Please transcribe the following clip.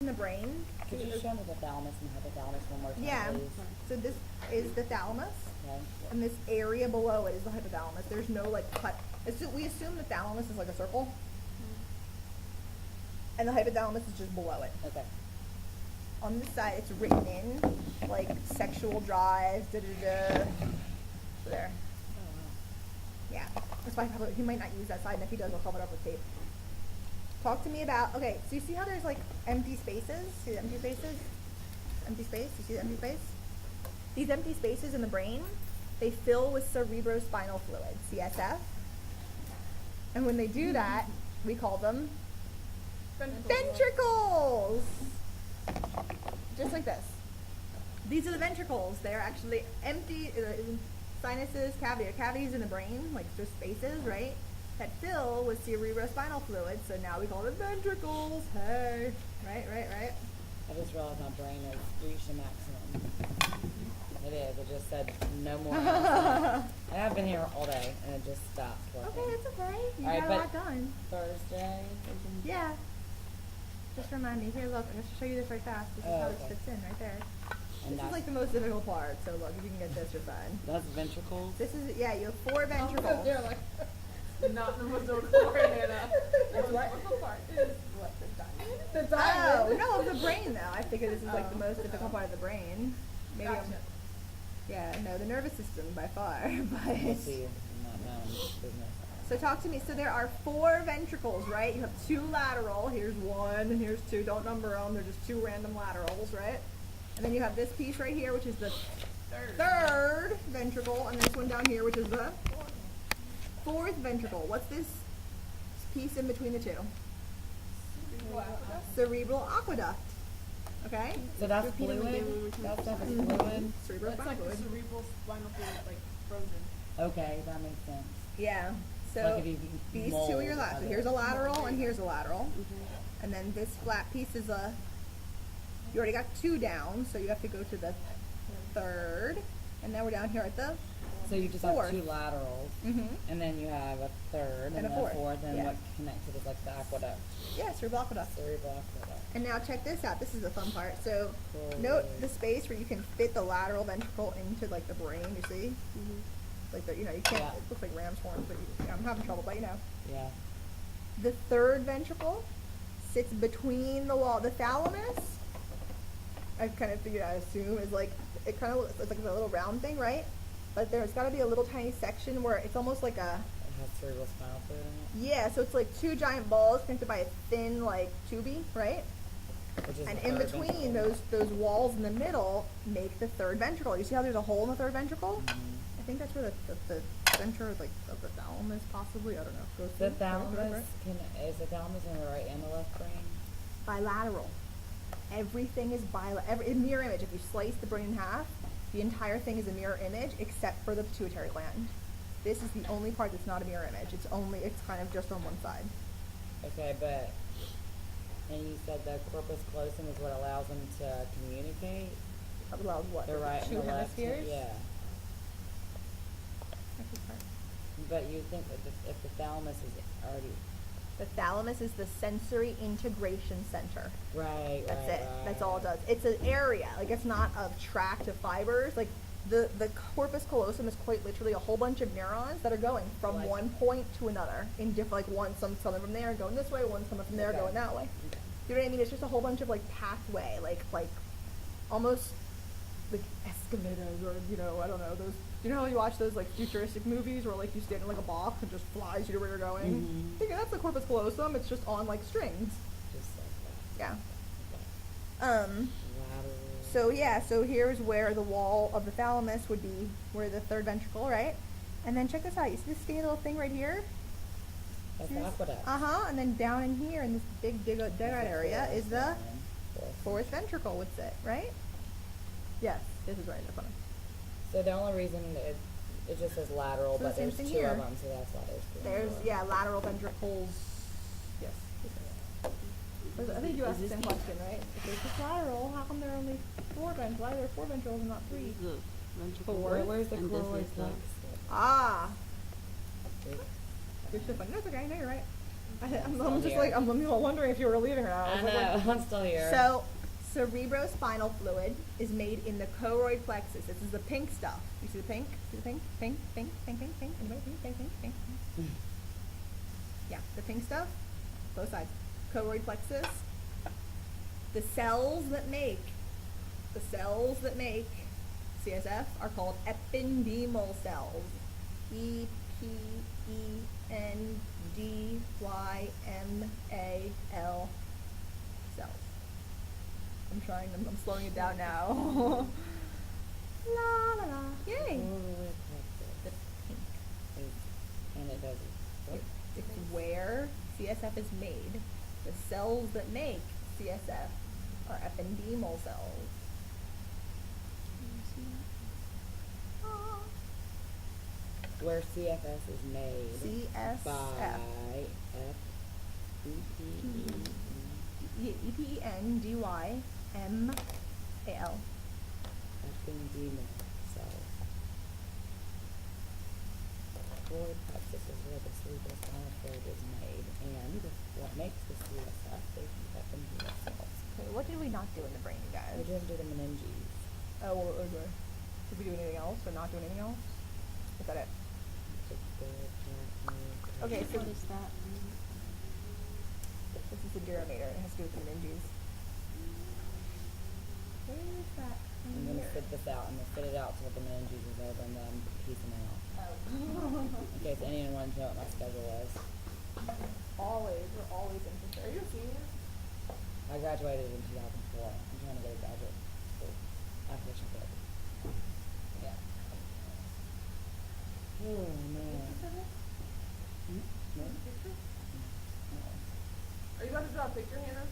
in the brain. Could you show me the thalamus and hypothalamus one more time, Yeah. please? So this is the thalamus, Okay. and this area below it is the hypothalamus. There's no like cut. We assume the thalamus is like a circle, and the hypothalamus is just below it. Okay. On this side, it's written in like sexual drives, da da da. So there. Yeah. That's why he might not use that side, and if he does, I'll cover it up with tape. Talk to me about, okay, so you see how there's like empty spaces? See the empty spaces? Empty space? You see the empty space? These empty spaces in the brain, they fill with cerebrospinal fluid, CSF. And when they do that, we call them ventricles. Just like this. These are the ventricles. They're actually empty sinuses, cavities in the brain, like just spaces, right? That fill with cerebrospinal fluid, so now we call them ventricles. Hey, right. I just realized my brain has reached a maximum. It is. It just said no more. I have been here all day, and it just stopped working. Okay, it's okay. You All right, got a lot done. Thursday. Yeah. Just remind me. Here, look. I have to show you this right fast. This is how okay. it fits in right there. And This is like the most difficult part. So look, if you can get this, you're fine. That's ventricles. This is you have 4 ventricles. They're like not the most difficult part, Hannah. The It's what? difficult part is what the diamond. The Oh diamond. no, of the brain though. I figure this is like the most difficult part of the brain. Maybe Gotcha. Yeah, no, the nervous system by far. But Let's see. Not known business. so talk to me. So there are 4 ventricles, right? You have 2 lateral. Here's 1, and here's 2. Don't number them. They're just 2 random laterals, right? And then you have this piece right here, which is the third ventricle, and this one down here, which is the 4th ventricle. What's this piece in between the 2? Cerebral aqueduct. Okay? So that's Repeat them again. fluid. That stuff is Mhm. fluid. Cerebral It's like the fluid. cerebral spinal fluid, like frozen. Okay, that makes sense. Yeah. So Like if you these mold 2 are your lateral. of So it. here's a lateral and here's a lateral. And then this flat piece is a. You already got 2 down, so you have to go to the 3rd, and now we're down here at the. So you just 4th. have 2 laterals, Mhm. and then you have a third, And a a fourth, fourth, and yeah. what connected is like the aqueduct, Yeah, cerebral aqueduct. cerebral aqueduct. And now check this out. This is the fun part. So Cool. note the space where you can fit the lateral ventricle into like the brain. You see, like the you can't. Yeah. It looks like ram's horns, but I'm having trouble. But Yeah. the 3rd ventricle sits between the wall. The thalamus, I kind of figured. I assume is like it kind of looks it's like a little round thing, right? But there's got to be a little tiny section where it's almost like a. It has cerebral spinal fluid in Yeah, so it's like 2 giant balls connected by a thin like tubey, right? it, which is And the in third between ventricle. those walls in the middle make the 3rd ventricle. You see how there's a hole in the 3rd ventricle? Mhm. I think that's where the center like of the thalamus possibly. I don't know. Goes The through. thalamus is the thalamus in the right and the left brain? Bilateral. Everything is every mirror image. If you slice the brain in half, the entire thing is a mirror image except for the pituitary gland. This is the only part that's not a mirror image. It's kind of just on one side. Okay, but and you said the corpus callosum is what allows them to communicate. That allows what? The right Two and the left. hemispheres? Yeah. That's the part. But you think that if the thalamus is already The thalamus is the sensory integration center. right, That's right, it. right. That's all it does. It's an area. Like it's not a tract of fibers. Like the corpus callosum is quite literally a whole bunch of neurons that are going from Like- one point to another in different some coming from there going this way, one's coming from there Okay. going that way. You know what I mean? It's just a whole bunch of like pathway, like almost like escalators or I don't know those. You know how you watch those like futuristic movies where like you stand in like a box and just flies you to where you're going? Mhm. I think that's the corpus callosum. It's just on like strings. Just like Yeah. that. Okay. Lateral. So here's where the wall of the thalamus would be, where the 3rd ventricle, right? And then check this out. You see this skinny little thing right here? That's the aqueduct. And then down in here in this big dead area is the Fourth. 4th ventricle would sit, right? Yes, this is right. That's funny. So the only reason it just says lateral, So the but same there's thing 2 here. of them, so that's why there's 2. Lateral ventricles. Yes. I think you asked the same question, right? If it's lateral, how come there are only 4 ventricles? Why are there 4 ventricles and not 3? The ventricle. Where's the And this choroid is the- plexus? Ah, you're so funny. That's okay. No, you're right. I'm still just here. like, I'm wondering if you were leaving or not. I was like, know, I'm still here. So, cerebrospinal fluid is made in the choroid plexus. This is the pink stuff. You see the pink? See the pink? Pink, pink, pink, pink, pink. Anybody pink, pink, pink, pink? Yeah, the pink stuff. Both sides. Choroid plexus. The cells that make CSF are called ependymal cells. EPENDYMAL cells. I'm slowing it down now. La la la. Yay! Choroid plexus. The pink. And it does what? It's where CSF is made. The cells that make CSF are ependymal cells. Ah. Where CFS is made CSF. by F E P E EPENDYMAL. ependymal cells. Choroid plexus is where the cerebrospinal fluid is made, and what makes the CSF is ependymal cells. Okay, what did we not do in the brain, you guys? We didn't do the meninges. Oh, okay. Did we do anything else or not do anything else? Is that it? Okay, so What is that? this is the durometer. It has to do with the meninges. Where is that? I'm gonna spit this out. I'm gonna spit it out till the meninges is over, and then piece them out. Oh. In case anyone wants to know what my schedule is. We're always interested. Are you a senior? I graduated in 2004. I'm trying to get a graduate school application therapy. Yeah. Oh man. Hmm? No? No. Are you about to draw a picture, Hannah?